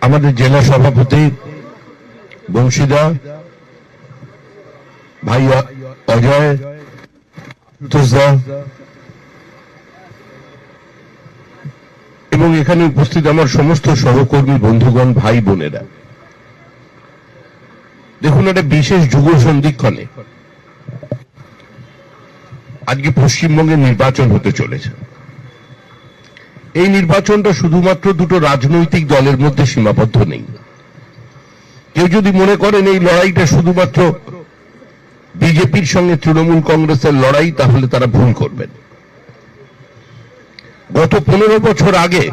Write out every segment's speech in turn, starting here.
আমাদের জেলা সভাপতি বংশীদা, ভাই অজয়, তোষদা এবং এখানে উপস্থিত আমার সমস্ত সহকর্মী বন্ধুগণ, ভাই বোনেরা, দেখুন একটা বিশেষ যুগ সন্ধিক্ষণে আজকে পশ্চিমবঙ্গে নির্বাচন হতে চলেছে। এই নির্বাচনটা শুধুমাত্র দুটো রাজনৈতিক দলের মধ্যে সীমাবদ্ধ নেই। কেউ যদি মনে করেন এই লড়াইটা শুধুমাত্র বিজেপির সঙ্গে তৃণমূল কংগ্রেসের লড়াই, তাহলে তারা ভুল করবেন। গত 15 বছর আগে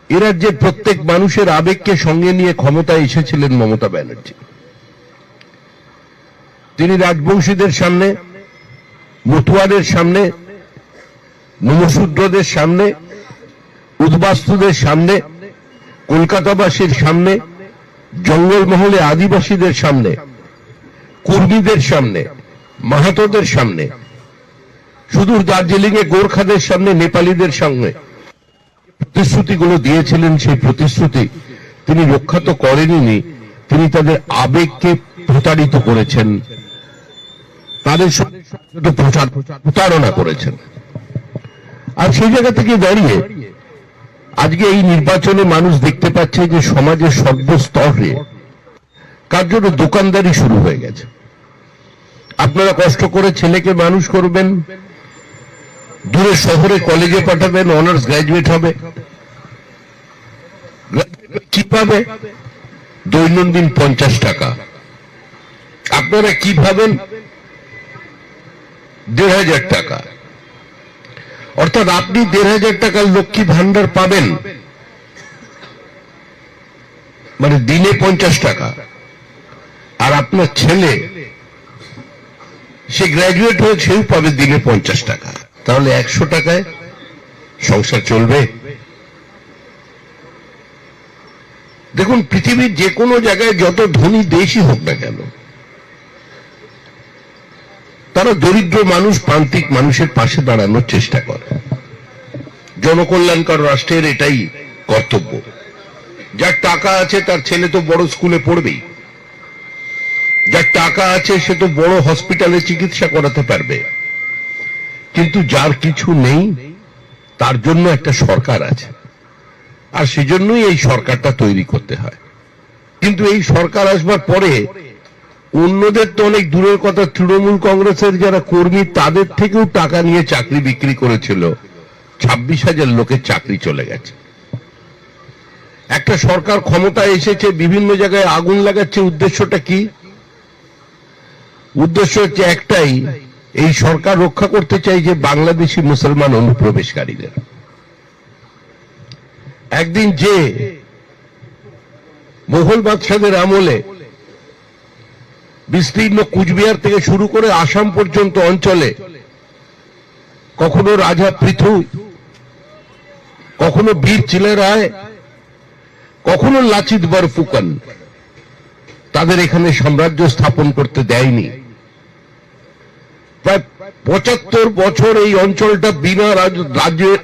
এ রাজ্যের প্রত্যেক মানুষের আবেগকে সঙ্গে নিয়ে ক্ষমতায় এসেছিলেন মমতা ব্যানার্জি। তিনি রাজবংশীদের সামনে, মতুয়াদের সামনে, নমশূদ্রদের সামনে, উদ্বাস্তুদের সামনে, কলকাতাবাসীর সামনে, জঙ্গলমহলে আদিবাসীদের সামনে, কর্মীদের সামনে, মাহাতোদের সামনে, সুদূর দার্জিলিং এ গোর্খাদের সামনে, নেপালীদের সামনে প্রতিশ্রুতিগুলো দিয়েছিলেন। সেই প্রতিশ্রুতি তিনি রক্ষা তো করেননি, তিনি তাদের আবেগকে প্রতারিত করেছেন, তাদের প্রতারণা করেছেন। আর সেই জায়গা থেকে দাঁড়িয়ে আজকে এই নির্বাচনে মানুষ দেখতে পাচ্ছে যে সমাজের সর্বস্তরে কার জন্য দোকানদারি শুরু হয়ে গেছে। আপনারা কষ্ট করে ছেলেকে মানুষ করবেন, দূরে শহরে কলেজে পাঠাবেন, অনার্স গ্র্যাজুয়েট হবে, কি পাবে? দৈনন্দিন 50 টাকা। আপনারা কি ভাবেন? 1500 টাকা। অর্থাৎ আপনি 1500 টাকার লক্ষ্মী ভান্ডার পাবেন, মানে দিনে 50 টাকা। আর আপনার ছেলে, সে গ্র্যাজুয়েট হয়ে সেও পাবে দিনে 50 টাকা। তাহলে 100 টাকায় সংসার চলবে? দেখুন, পৃথিবীর যে কোনো জায়গায় যত ধনী দেশই হোক না কেন, তারা দরিদ্র মানুষ, প্রান্তিক মানুষের পাশে দাঁড়ানোর চেষ্টা করে। জনকল্যাণকর রাষ্ট্রের এটাই কর্তব্য। যার টাকা আছে তার ছেলে তো বড় স্কুলে পড়বেই, যার টাকা আছে সে তো বড় হসপিটালে চিকিৎসা করাতে পারবে। কিন্তু যার কিছু নেই, তার জন্য একটা সরকার আছে, আর সেজন্যই এই সরকারটা তৈরি করতে হয়। কিন্তু এই সরকার আসবার পরে অন্যদের তো অনেক দূরের কথা, তৃণমূল কংগ্রেসের যারা কর্মী তাদের থেকেও টাকা নিয়ে চাকরি বিক্রি করেছিল। 26,000 লোকের চাকরি চলে গেছে। একটা সরকার ক্ষমতায় এসেছে, বিভিন্ন জায়গায় আগুন লাগাচ্ছে। উদ্দেশ্যটা কি? উদ্দেশ্য হচ্ছে একটাই, এই সরকার রক্ষা করতে চাই যে বাংলাদেশি মুসলমান অনুপ্রবেশকারীদের। একদিন যে মোগল বাদশাদের আমলে বিস্তীর্ণ কুচবিহার থেকে শুরু করে আসাম পর্যন্ত অঞ্চলে কখনো রাজা পৃথু, কখনো বীর চিলেরায়, কখনো লাচিত বরফুকন তাদের এখানে সাম্রাজ্য স্থাপন করতে দেয়নি। প্রায় 75 বছর এই অঞ্চলটা বিনা রাজ্যের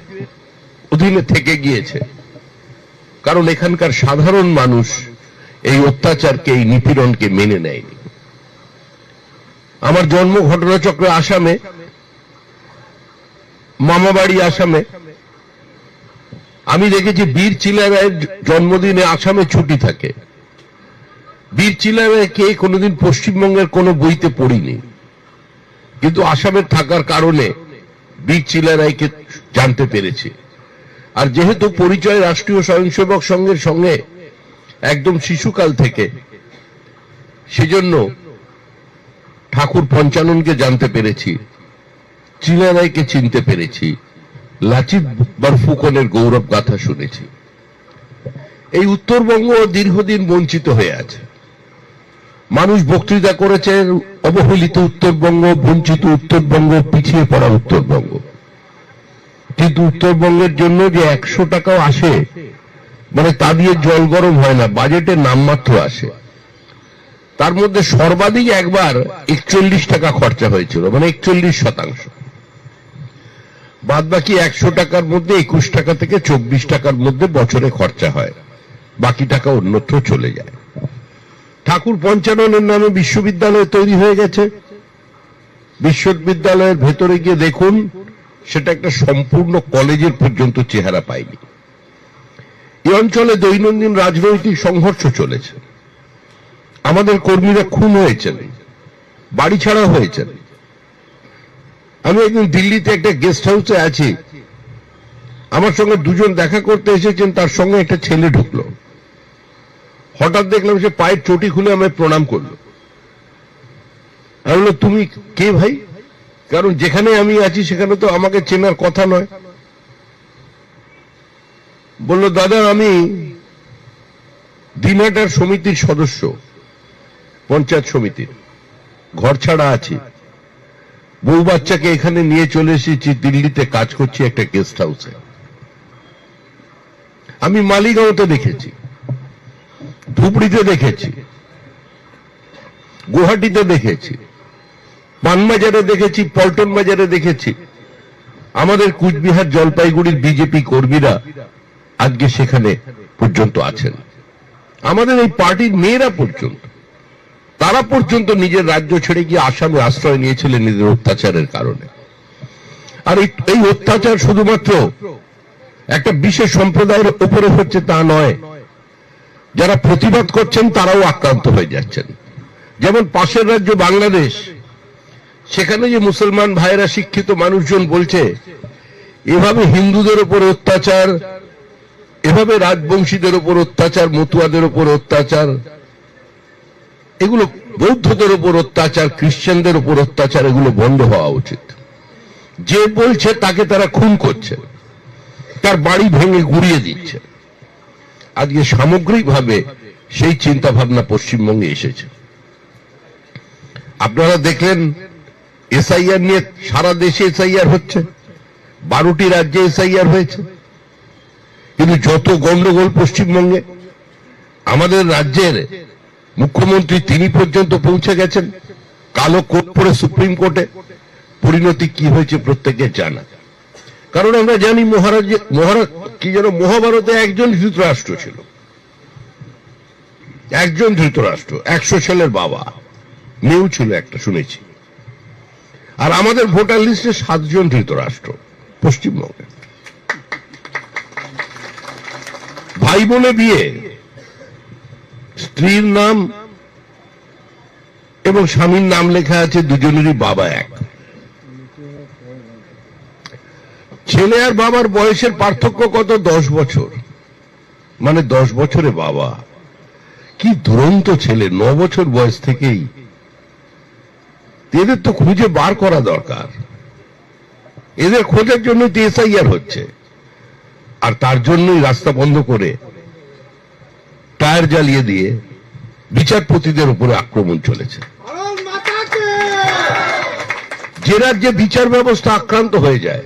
অধীনে থেকে গিয়েছে, কারণ এখানকার সাধারণ মানুষ এই অত্যাচারকে, এই নিপীড়নকে মেনে নেয়নি। আমার জন্ম ঘটনাচক্রে আসামে, মামাবাড়ি আসামে। আমি দেখেছি বীর চিলারায়ের জন্মদিনে আসামে ছুটি থাকে। বীর চিলারায়কে কোনোদিন পশ্চিমবঙ্গের কোনো বইতে পড়িনি, কিন্তু আসামের থাকার কারণে বীর চিলারায়কে জানতে পেরেছি। আর যেহেতু পরিচয় রাষ্ট্রীয় স্বয়ংসেবক সংঘের সঙ্গে একদম শিশুকাল থেকে, সেজন্য ঠাকুর পঞ্চাননকে জানতে পেরেছি, চিলারায়কে চিনতে পেরেছি, লাচিত বরফুকনের গৌরব গাথা শুনেছি। এই উত্তরবঙ্গ দীর্ঘদিন বঞ্চিত হয়ে আছে। মানুষ বক্তৃতা করেছেন অবহেলিত উত্তরবঙ্গ, বঞ্চিত উত্তরবঙ্গ, পিছিয়ে পড়া উত্তরবঙ্গ। কিন্তু উত্তরবঙ্গের জন্য যে 100 টাকাও আসে, মানে তা দিয়ে জল গরম হয় না, বাজেটে নামমাত্র আসে। তার মধ্যে সর্বাধিক একবার 41 টাকা খরচা হয়েছিল, মানে 41%। বাদ বাকি 100 টাকার মধ্যে 21 টাকা থেকে 24 টাকার মধ্যে বছরে খরচা হয়। বাকি টাকা অন্যত্র চলে যায়। ঠাকুর পঞ্চাননের নামে বিশ্ববিদ্যালয় তৈরি হয়ে গেছে। বিশ্ববিদ্যালয়ের ভেতরে গিয়ে দেখুন, সেটা একটা সম্পূর্ণ কলেজের পর্যন্ত চেহারা পায়নি। এই অঞ্চলে দৈনন্দিন রাজনৈতিক সংঘর্ষ চলেছে। আমাদের কর্মীরা খুন হয়েছেন, বাড়ি ছাড়া হয়েছেন। আমি একদিন দিল্লিতে একটা গেস্ট হাউসে আছি, আমার সঙ্গে দুজন দেখা করতে এসেছেন, তার সঙ্গে একটা ছেলে ঢুকলো। হঠাৎ দেখলাম সে পায়ের চটি খুলে আমায় প্রণাম করলো। আমি বললাম, তুমি কে ভাই? কারণ যেখানে আমি আছি সেখানে তো আমাকে চেনার কথা নয়। বলল, দাদা আমি দিনহাটার সমিতির সদস্য, পঞ্চায়েত সমিতির, ঘর ছাড়া আছি, বউ বাচ্চাকে এখানে নিয়ে চলে এসেছি, দিল্লিতে কাজ করছি একটা গেস্ট হাউসে। আমি মালিগাঁওতে দেখেছি, ধুবড়িতে দেখেছি, গুয়াহাটিতে দেখেছি, পানবাজারে দেখেছি, পল্টন বাজারে দেখেছি। আমাদের কুচবিহার জলপাইগুড়ির বিজেপি কর্মীরা আজকে সেখানে পর্যন্ত আছেন। আমাদের এই পার্টির মেয়েরা পর্যন্ত, তারা পর্যন্ত নিজের রাজ্য ছেড়ে গিয়ে আসামে আশ্রয় নিয়েছিলেন নিজের অত্যাচারের কারণে। আর এই অত্যাচার শুধুমাত্র একটা বিশেষ সম্প্রদায়ের উপরে হচ্ছে তা নয়, যারা প্রতিবাদ করছেন তারাও আক্রান্ত হয়ে যাচ্ছেন। যেমন পাশের রাজ্য বাংলাদেশ, সেখানে যে মুসলমান ভাইরা, শিক্ষিত মানুষজন বলছে এভাবে হিন্দুদের উপর অত্যাচার, এভাবে রাজবংশীদের উপর অত্যাচার, মতুয়াদের উপর অত্যাচার, এগুলো বৌদ্ধদের উপর অত্যাচার, খ্রিস্টানদের উপর অত্যাচার, এগুলো বন্ধ হওয়া উচিত। যে বলছে তাকে তারা খুন করছে, তার বাড়ি ভেঙে গুড়িয়ে দিচ্ছে। আজকে সামগ্রিকভাবে সেই চিন্তা ভাবনা পশ্চিমবঙ্গে এসেছে। আপনারা দেখলেন এসআইআর নিয়ে সারা দেশে এসআইআর হচ্ছে, 12টি রাজ্যে এসআইআর হয়েছে। কিন্তু যত গন্ডগোল পশ্চিমবঙ্গে, আমাদের রাজ্যের মুখ্যমন্ত্রী তিনি পর্যন্ত পৌঁছে গেছেন কালো কোট পরে সুপ্রিম কোর্টে। পরিণতি কি হয়েছে প্রত্যেকের জানা। কারণ আমরা জানি মহারাজ কি যেন মহাভারতে একজন ধৃতরাষ্ট্র ছিল, একজন ধৃতরাষ্ট্র, 100 ছেলের বাবা, মেয়েও ছিল একটা শুনেছি। আর আমাদের ভোটার লিস্টে 7 জন ধৃতরাষ্ট্র পশ্চিমবঙ্গে। ভাই বোনে বিয়ে, স্ত্রীর নাম এবং স্বামীর নাম লেখা আছে, দুজনেরই বাবা এক। ছেলে আর বাবার বয়সের পার্থক্য কত? 10 বছর। মানে 10 বছরে বাবা। কি দুরন্ত ছেলে, 9 বছর বয়স থেকেই। এদের তো খুঁজে বার করা দরকার। এদের খোঁজার জন্য তো এসআইআর হচ্ছে, আর তার জন্যই রাস্তা বন্ধ করে টায়ার জ্বালিয়ে দিয়ে বিচারপতিদের উপরে আক্রমণ চলেছে। যে রাজ্যে বিচার ব্যবস্থা আক্রান্ত হয়ে যায়,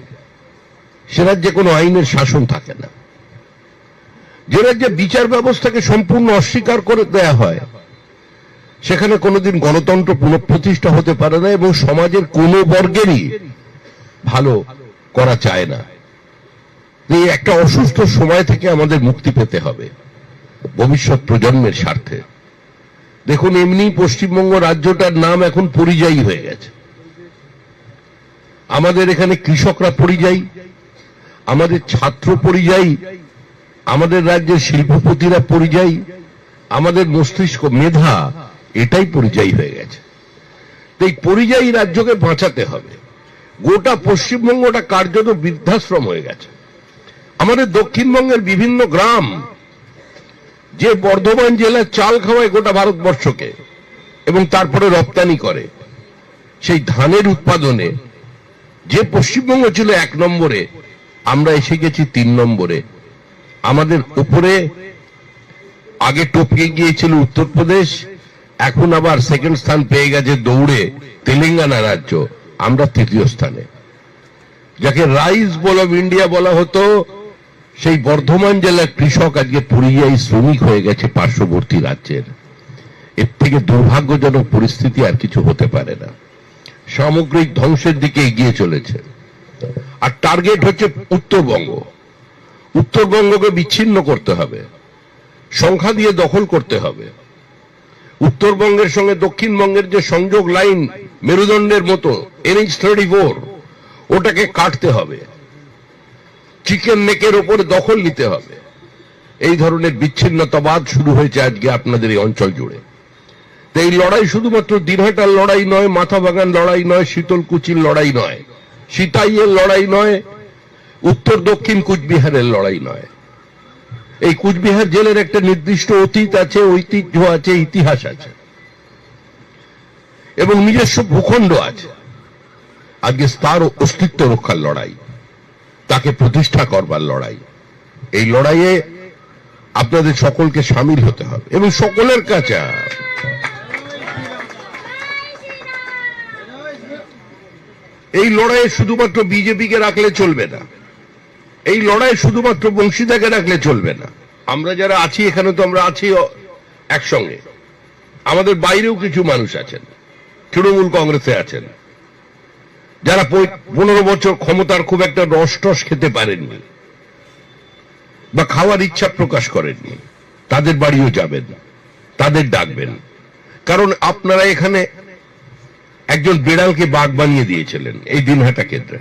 সে রাজ্যে কোনো আইনের শাসন থাকে না। যে রাজ্যে বিচার ব্যবস্থাকে সম্পূর্ণ অস্বীকার করে দেয়া হয়, সেখানে কোনোদিন গণতন্ত্র পুনঃপ্রতিষ্ঠা হতে পারে না, এবং সমাজের কোনো বর্গেরই ভালো করা চায় না। এই একটা অসুস্থ সময় থেকে আমাদের মুক্তি পেতে হবে ভবিষ্যৎ প্রজন্মের স্বার্থে। দেখুন, এমনি পশ্চিমবঙ্গ রাজ্যটার নাম এখন পরিযায়ী হয়ে গেছে। আমাদের এখানে কৃষকরা পরিযায়ী, আমাদের ছাত্র পরিযায়ী, আমাদের রাজ্যের শিল্পপতিরা পরিযায়ী, আমাদের মস্তিষ্ক মেধা এটাই পরিযায়ী হয়ে গেছে। এই পরিযায়ী রাজ্যকে বাঁচাতে হবে। গোটা পশ্চিমবঙ্গটা কার্যত বৃদ্ধাশ্রম হয়ে গেছে। আমাদের দক্ষিণবঙ্গের বিভিন্ন গ্রাম, যে বর্ধমান জেলার চাল খাওয়ায় গোটা ভারতবর্ষকে এবং তারপরে রপ্তানি করে, সেই ধানের উৎপাদনে যে পশ্চিমবঙ্গ ছিল 1 নম্বরে, আমরা এসে গেছি 3 নম্বরে। আমাদের উপরে আগে টপকে গিয়েছিল উত্তরপ্রদেশ, এখন আবার সেকেন্ড স্থান পেয়ে গেছে দৌড়ে তেলেঙ্গানা রাজ্য। আমরা 3য় স্থানে। যাকে রাইস বল অফ ইন্ডিয়া বলা হতো, সেই বর্ধমান জেলার কৃষক আজকে পরিযায়ী শ্রমিক হয়ে গেছে পার্শ্ববর্তী রাজ্যের। এর থেকে দুর্ভাগ্যজনক পরিস্থিতি আর কিছু হতে পারে না। সামগ্রিক ধ্বংসের দিকে এগিয়ে চলেছে। আর টার্গেট হচ্ছে উত্তরবঙ্গ। উত্তরবঙ্গকে বিচ্ছিন্ন করতে হবে। সংখ্যা দিয়ে দখল করতে হবে। উত্তরবঙ্গের সঙ্গে দক্ষিণবঙ্গের যে সংযোগ লাইন মেরুদণ্ডের মতো NH-34 ওটাকে কাটতে হবে, চিকেন নেকের ওপরে দখল নিতে হবে। এই ধরনের বিচ্ছিন্নতাবাদ শুরু হয়েছে আজকে আপনাদের এই অঞ্চল জুড়ে। তো এই লড়াই শুধুমাত্র দিনহাটার লড়াই নয়, মাথাভাঙার লড়াই নয়, শীতলকুচির লড়াই নয়, সিতাইয়ের লড়াই নয়, উত্তর দক্ষিণ কুচবিহারের লড়াই নয়। এই কুচবিহার জেলের একটা নির্দিষ্ট অতীত আছে, ঐতিহ্য আছে, ইতিহাস আছে এবং নিজস্ব ভূখণ্ড আছে। আজকে তার অস্তিত্ব রক্ষার লড়াই, তাকে প্রতিষ্ঠা করবার লড়াই। এই লড়াইয়ে আপনাদের সকলকে সামিল হতে হবে এবং সকলের কাছে এই লড়াইয়ে শুধুমাত্র বিজেপিকে রাখলে চলবে না, এই লড়াই শুধুমাত্র বংশীদাকে রাখলে চলবে না। আমরা যারা আছি এখানে তো আমরা আছি একসঙ্গে, আমাদের বাইরেও কিছু মানুষ আছেন, তৃণমূল কংগ্রেসে আছেন, যারা 15 বছর ক্ষমতার খুব একটা রস টস খেতে পারেননি বা খাওয়ার ইচ্ছা প্রকাশ করেননি। তাদের বাড়িও যাবেন, তাদের ডাকবেন, কারণ আপনারা এখানে একজন বিড়ালকে বাঘ বানিয়ে দিয়েছিলেন এই দিনহাটা কেন্দ্রে।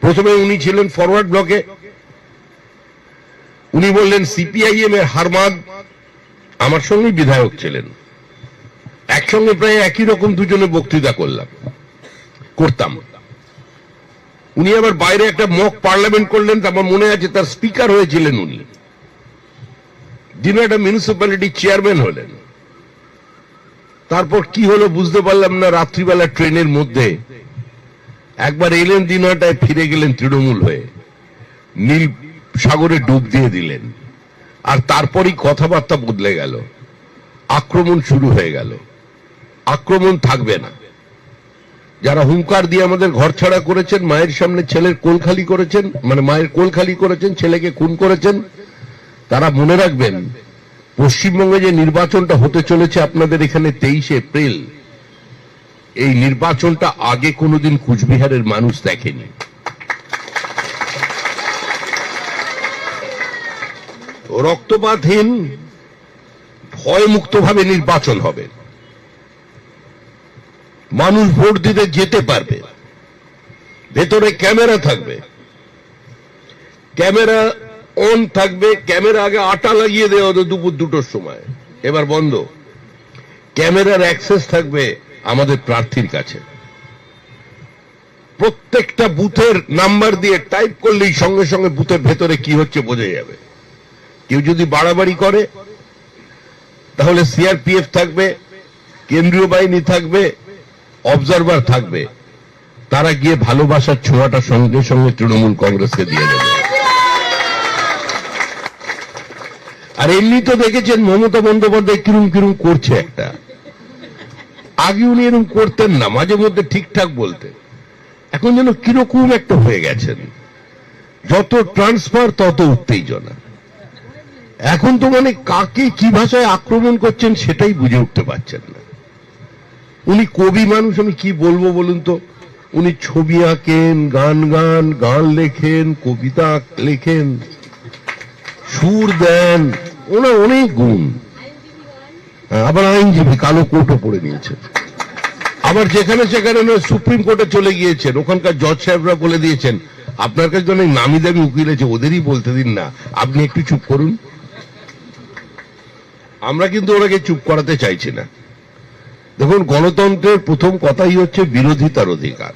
প্রথমে উনি ছিলেন ফরওয়ার্ড ব্লকে, উনি বললেন CPIM এর হারমাদ আমার সঙ্গে বিধায়ক ছিলেন, একসঙ্গে প্রায় একই রকম দুজনে বক্তৃতা করতাম। উনি আবার বাইরে একটা মক পার্লামেন্ট করলেন, আমার মনে আছে তার স্পিকার হয়েছিলেন উনি, দিনহাটা মিউনিসিপ্যালিটি চেয়ারম্যান হলেন। তারপর কি হলো বুঝতে পারলাম না, রাত্রিবেলা ট্রেনের মধ্যে একবার এলেন দিনহাটায়, ফিরে গেলেন তৃণমূল হয়ে, নীল সাগরে ডুব দিয়ে দিলেন। আর তারপরই কথাবার্তা বদলে গেল, আক্রমণ শুরু হয়ে গেল। আক্রমণ থাকবে না। যারা হুঙ্কার দিয়ে আমাদের ঘর ছাড়া করেছেন, মায়ের সামনে ছেলের কোল খালি করেছেন, মানে মায়ের কোল খালি করেছেন, ছেলেকে খুন করেছেন, তারা মনে রাখবেন পশ্চিমবঙ্গে যে নির্বাচনটা হতে চলেছে আপনাদের এখানে 23 এপ্রিল, এই নির্বাচনটা আগে কোনোদিন কুচবিহারের মানুষ দেখেনি। রক্তপাতহীন ভয়মুক্তভাবে নির্বাচন হবে, মানুষ ভোট দিতে যেতে পারবে, ভেতরে ক্যামেরা থাকবে, ক্যামেরা অন থাকবে। ক্যামেরা আগে আটা লাগিয়ে দেওয়া হতো দুপুর 2টোর সময়, এবার বন্ধ। ক্যামেরার অ্যাক্সেস থাকবে আমাদের প্রার্থীর কাছে, প্রত্যেকটা বুথের নাম্বার দিয়ে টাইপ করলেই সঙ্গে সঙ্গে বুথের ভেতরে কি হচ্ছে বোঝা যাবে। কেউ যদি বাড়াবাড়ি করে তাহলে CRPF থাকবে, কেন্দ্রীয় বাহিনী থাকবে, অবজারভার থাকবে, তারা গিয়ে ভালোবাসার ছোঁয়াটা সঙ্গে সঙ্গে তৃণমূল কংগ্রেসকে দিয়ে দেবে। আর এমনি তো দেখেছেন মমতা বন্দ্যোপাধ্যায় কিরম কিরম করছে একটা, আগে উনি এরকম করতেন না, মাঝে মধ্যে ঠিকঠাক বলতেন, এখন যেন কিরকম একটা হয়ে গেছেন। যত ট্রান্সফার তত উত্তেজনা। এখন তো মানে কাকে কি ভাষায় আক্রমণ করছেন সেটাই বুঝে উঠতে পারছেন না। উনি কবি মানুষ, আমি কি বলবো বলুন তো। উনি ছবি আঁকেন, গান লেখেন, কবিতা লেখেন, সুর দেন, ওনার অনেক গুণ। আবার আইনজীবী, কালো কোটও পরে নিয়েছেন। আবার যেখানে সেখানে সুপ্রিম কোর্টে চলে গিয়েছেন, ওখানকার জজ সাহেবরা বলে দিয়েছেন আপনার কাছে অনেক নামি দামি উকিল আছে, ওদেরই বলতে দিন না, আপনি একটু চুপ করুন। আমরা কিন্তু ওনাকে চুপ করাতে চাইছি না। দেখুন, গণতন্ত্রের প্রথম কথাই হচ্ছে বিরোধিতার অধিকার।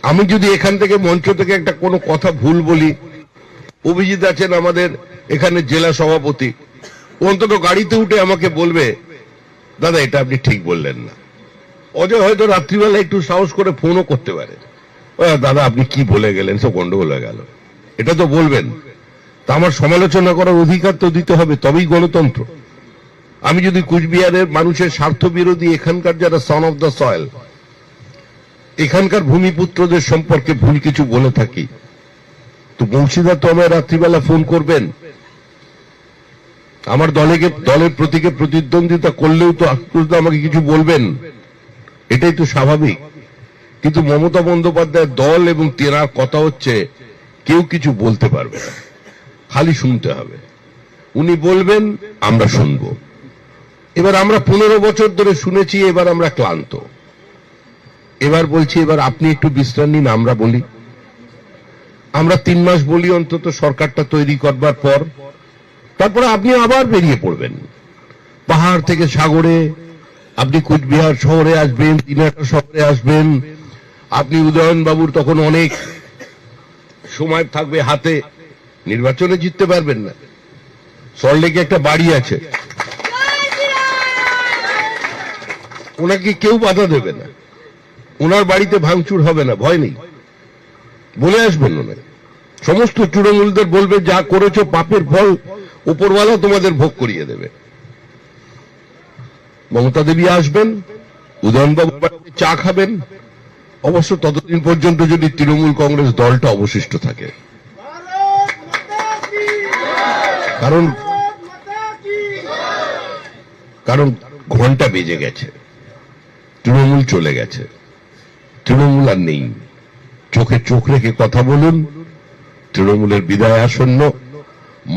আমি যদি এখান থেকে মঞ্চ থেকে একটা কোনো কথা ভুল বলি, অভিজিৎ আছেন আমাদের এখানে জেলা সভাপতি, অন্তত গাড়িতে উঠে আমাকে বলবে দাদা এটা আপনি ঠিক বললেন না। অজয় হয়তো রাত্রিবেলা একটু সাহস করে ফোনও করতে পারে, দাদা আপনি কি বলে গেলেন, সব গন্ডগোল হয়ে গেল, এটা তো বলবেন। তা আমার সমালোচনা করার অধিকার তো দিতে হবে, তবেই গণতন্ত্র। আমি যদি কুচবিহারের মানুষের স্বার্থ বিরোধী, এখানকার যারা সন অফ দ্য সয়েল, এখানকার ভূমিপুত্রদের সম্পর্কে ভুল কিছু বলে থাকি, তো বংশীধর তো আমায় রাত্রিবেলা ফোন করবেন। আমার দলের প্রতীকে প্রতিদ্বন্দ্বিতা করলেও তো আমাকে কিছু বলবেন, এটাই তো স্বাভাবিক। কিন্তু মমতা বন্দ্যোপাধ্যায়ের দল এবং তেনার কথা হচ্ছে কেউ কিছু বলতে পারবে না। খালি শুনতে হবে, উনি বলবেন আমরা শুনব। এবার আমরা 15 বছর ধরে শুনেছি, এবার আমরা ক্লান্ত। এবার বলছি এবার আপনি একটু বিশ্রাম নিন, আমরা বলি। আমরা 3 মাস বলি অন্তত সরকারটা তৈরি করবার পর, তারপরে আপনি আবার বেরিয়ে পড়বেন পাহাড় থেকে সাগরে। আপনি কুচবিহার শহরে আসবেন, দিনাটা শহরে আসবেন। আপনি উদয়ন বাবুর তখন অনেক সময় থাকবে হাতে, নির্বাচনে জিততে পারবেন না। সল্টলেকে একটা বাড়ি আছে, ওনাকে কেউ বাধা দেবে না, ওনার বাড়িতে ভাঙচুর হবে না, ভয় নেই। বলে আসবেন ওনাকে, সমস্ত তৃণমূলদের বলবে যা করেছো পাপের ফল উপরওয়ালা তোমাদের ভোগ করিয়ে দেবে। মমতা দেবী আসবেন, উদয়নবাবু চা খাবেন, অবশ্য ততদিন পর্যন্ত যদি তৃণমূল কংগ্রেস দলটা অবশিষ্ট থাকে। কারণ ঘন্টা বেজে গেছে, তৃণমূল চলে গেছে, তৃণমূল আর নেই। চোখে চোখ রেখে কথা বলুন, তৃণমূলের বিদায় আসন্ন।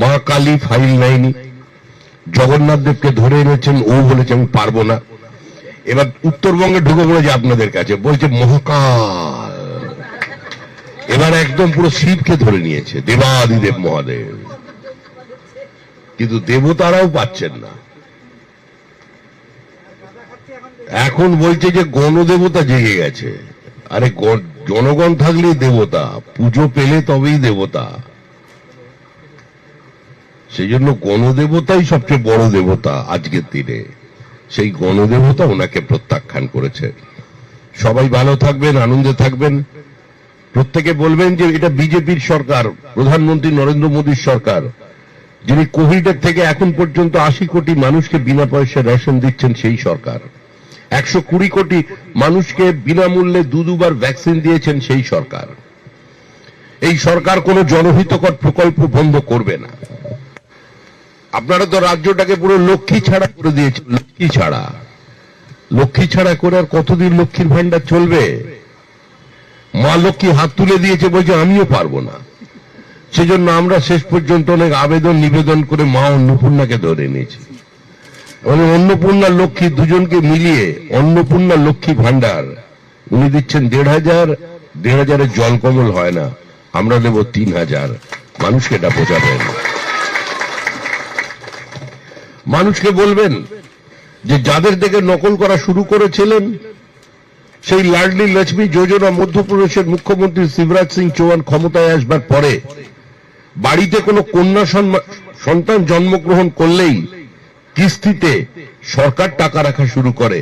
মা কালী ফাইল নেয়নি, জগন্নাথ দেবকে ধরে এনেছেন, ও বলেছে আমি পারবো না। এবার উত্তরবঙ্গে ঢুকে পড়েছে আপনাদের কাছে, বলছে মহাকাল। এবার একদম পুরো শিবকে ধরে নিয়েছে, দেবাদিদেব মহাদেব। কিন্তু দেবতারাও পাচ্ছেন না। এখন বলছে যে গণদেবতা জেগে গেছে। আরে জনগণ থাকলেই দেবতা, পুজো পেলে তবেই দেবতা। সেই জন্য গণদেবতাই সবচেয়ে বড় দেবতা আজকের দিনে। সেই গণদেবতা ওনাকে প্রত্যাখ্যান করেছে। সবাই ভালো থাকবেন, আনন্দে থাকবেন। প্রত্যেকে বলবেন যে এটা বিজেপির সরকার, প্রধানমন্ত্রী নরেন্দ্র মোদীর সরকার, যিনি কোভিডের থেকে এখন পর্যন্ত 80 কোটি মানুষকে বিনা পয়সায় রেশন দিচ্ছেন সেই সরকার। 120 কোটি মানুষকে বিনামূল্যে দুবার ভ্যাকসিন দিয়েছেন সেই সরকার। এই সরকার কোনো জনহিতকর প্রকল্প বন্ধ করবে না। আপনারা তো রাজ্যটাকে পুরো লক্ষ্মী ছাড়া করে দিয়েছেন, লক্ষ্মী ছাড়া করে আর কতদিন লক্ষ্মীর ভান্ডার চলবে? মা লক্ষ্মী হাত তুলে দিয়েছে, বলছে আমিও পারবো না। সেজন্য আমরা শেষ পর্যন্ত অনেক আবেদন নিবেদন করে মা অন্নপূর্ণাকে ধরে নিয়েছি। অন্নপূর্ণা লক্ষ্মী দুজনকে মিলিয়ে অন্নপূর্ণা লক্ষ্মী ভান্ডার উনি দিচ্ছেন 1,500। 1,500-এর জল কমল হয় না, আমরা দেব 3,000। মানুষকে এটা বোঝাবেন, মানুষকে বলবেন যে যাদের দেখে নকল করা শুরু করেছিলেন, সেই লাডলি লক্ষ্মী যোজনা মধ্যপ্রদেশের মুখ্যমন্ত্রী শিবরাজ সিং চৌহান ক্ষমতায় আসবার পরে বাড়িতে কোনো কন্যা সন্তান জন্মগ্রহণ করলেই কিস্তিতে সরকার টাকা রাখা শুরু করে।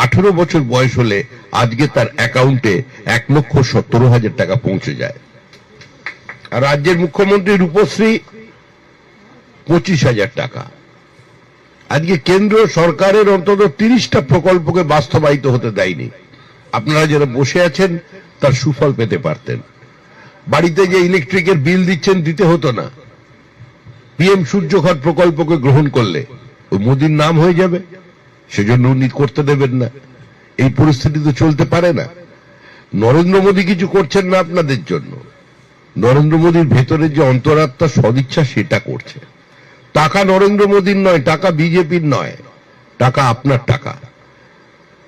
18 বছর বয়স হলে আজকে তার অ্যাকাউন্টে 1,70,000 টাকা পৌঁছে যায়। আর রাজ্যের মুখ্যমন্ত্রী রূপশ্রী 25,000 টাকা। আজকে কেন্দ্রীয় সরকারের অন্তত 30টা প্রকল্পকে বাস্তবায়িত হতে দেয়নি। আপনারা যারা বসে আছেন তার সুফল পেতে পারতেন। বাড়িতে যে ইলেকট্রিকের বিল দিচ্ছেন দিতে হতো না। পিএম সূর্যঘর প্রকল্পকে গ্রহণ করলে ওই মোদির নাম হয়ে যাবে, সেজন্য উনি করতে দেবেন না। এই পরিস্থিতি তো চলতে পারে না। নরেন্দ্র মোদী কিছু করছেন না আপনাদের জন্য, নরেন্দ্র মোদীর ভেতরের যে অন্তরাত্মা সদিচ্ছা সেটা করছে। টাকা নরেন্দ্র মোদীর নয়, টাকা বিজেপির নয়, টাকা আপনার টাকা।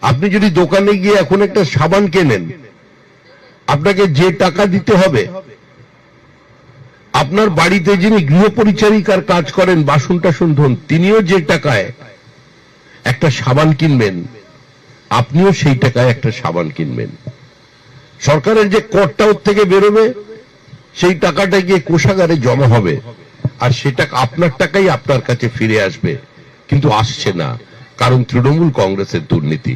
আপনি যদি দোকানে গিয়ে এখন একটা সাবান কেনেন, আপনাকে যে টাকা দিতে হবে, আপনার বাড়িতে যিনি গৃহ পরিচারিকার কাজ করেন, বাসন টাসন ধোন, তিনিও যে টাকায় একটা সাবান কিনবেন, আপনিও সেই টাকায় একটা সাবান কিনবেন। সরকারের যে করটা ওর থেকে বেরোবে, সেই টাকাটা গিয়ে কোষাগারে জমা হবে, আর সেটা আপনার টাকাই আপনার কাছে ফিরে আসবে। কিন্তু আসছে না, কারণ তৃণমূল কংগ্রেসের দুর্নীতি।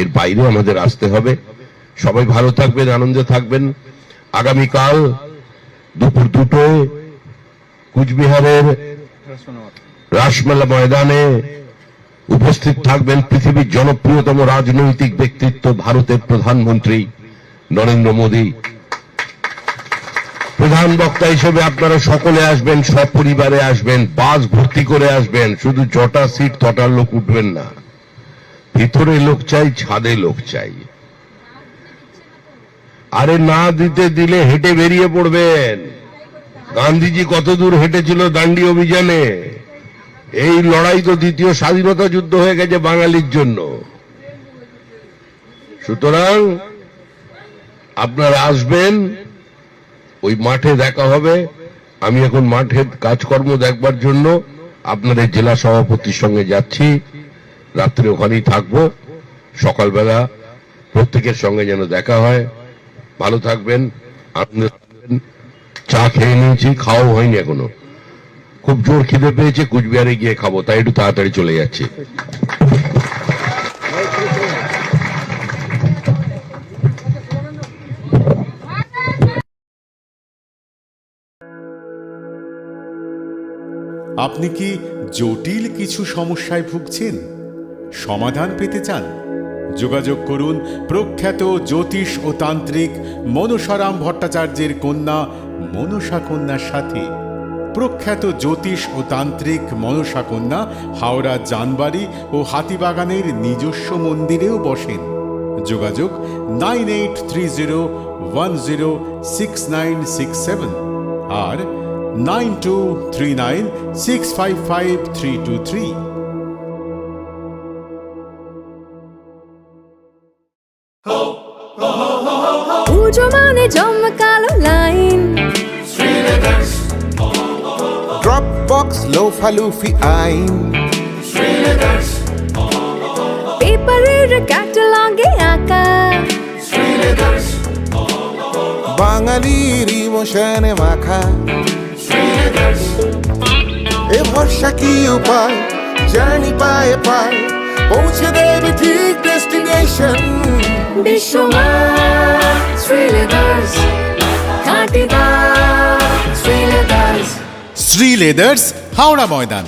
এর বাইরে আমাদের আসতে হবে। সবাই ভালো থাকবেন, আনন্দে থাকবেন। আগামীকাল দুপুর 2টায় কুচবিহারের রাসমেলা ময়দানে উপস্থিত থাকবেন পৃথিবীর জনপ্রিয়তম রাজনৈতিক ব্যক্তিত্ব ভারতের প্রধানমন্ত্রী নরেন্দ্র মোদী। প্রধান বক্তা হিসেবে আপনারা সকলে আসবেন, সপরিবারে আসবেন, বাস ভর্তি করে আসবেন। শুধু জটা সিট তটার লোক উঠবেন না, ভিতরে লোক চাই, ছাদে লোক চাই। আরে না দিতে দিলে হেঁটে বেরিয়ে পড়বেন, গান্ধীজি কত দূর হেঁটেছিল দান্ডি অভিযানে। এই লড়াই তো দ্বিতীয় স্বাধীনতা যুদ্ধ হয়ে গেছে বাঙালির জন্য। সুতরাং আপনারা আসবেন, ওই মাঠে দেখা হবে। আমি এখন মাঠের কাজকর্ম দেখবার জন্য আপনাদের জেলা সভাপতির সঙ্গে যাচ্ছি, রাত্রে ওখানেই থাকবো। সকালবেলা প্রত্যেকের সঙ্গে যেন দেখা হয়। ভালো থাকবেন, আনন্দ থাকবেন। চা খেয়ে নিয়েছি, খাওয়াও হয়নি এখনো। খুব জোর খিদে পেয়েছে, কুচবিহারে গিয়ে খাবো, তাই একটু তাড়াতাড়ি চলে যাচ্ছি। আপনি কি জটিল কিছু সমস্যায় ভুগছেন, সমাধান পেতে চান? যোগাযোগ করুন প্রখ্যাত জ্যোতিষ ও তান্ত্রিক মনসারাম ভট্টাচার্যের কন্যা মনসা কন্যার সাথে। প্রখ্যাত জ্যোতিষ ও তান্ত্রিক মনসা কন্যা হাওড়া জানবাড়ি ও হাতিবাগানের নিজস্ব মন্দিরেও বসেন। যোগাযোগ 9830106967 আর 9239655323। পুজো মানে জমকালো লাইন, Dropbox লোফালুফি আইন, পেপারের ক্যাটালগে আঁকা, বাঙালির ইমোশনে মাখা। এ ভরসা কি উপায়, জার্নি পায়ে পায় পৌঁছে দেবে ঠিক ডেস্টিনেশন। বিশ্বমান শ্রীলেদার্স, খাঁটি দাম শ্রীলেদার্স। শ্রী লেদার্স, হাওড়া ময়দান।